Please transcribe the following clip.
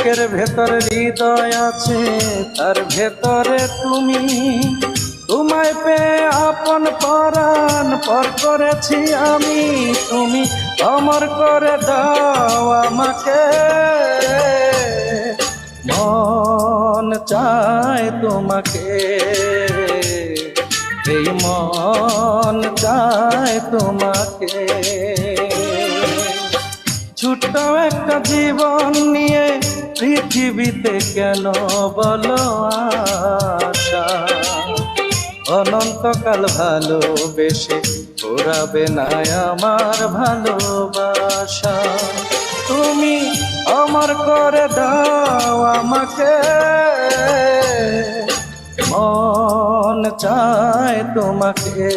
বুকের ভেতরে হৃদয় আছে, তার ভেতরে তুমি। তোমায় পেয়ে আপন পরাণ পর করেছি আমি, তুমি অমর করে দাও আমাকে। মন চায় তোমাকে, এই মন চায় তোমাকে। ছোট্ট একটা জীবন নিয়ে পৃথিবীতে কেন বলো আশা, অনন্তকাল ভালোবেসে ঘোরাবে না আমার ভালোবাসা। তুমি অমর করে দাও আমাকে, মন চায় তোমাকে।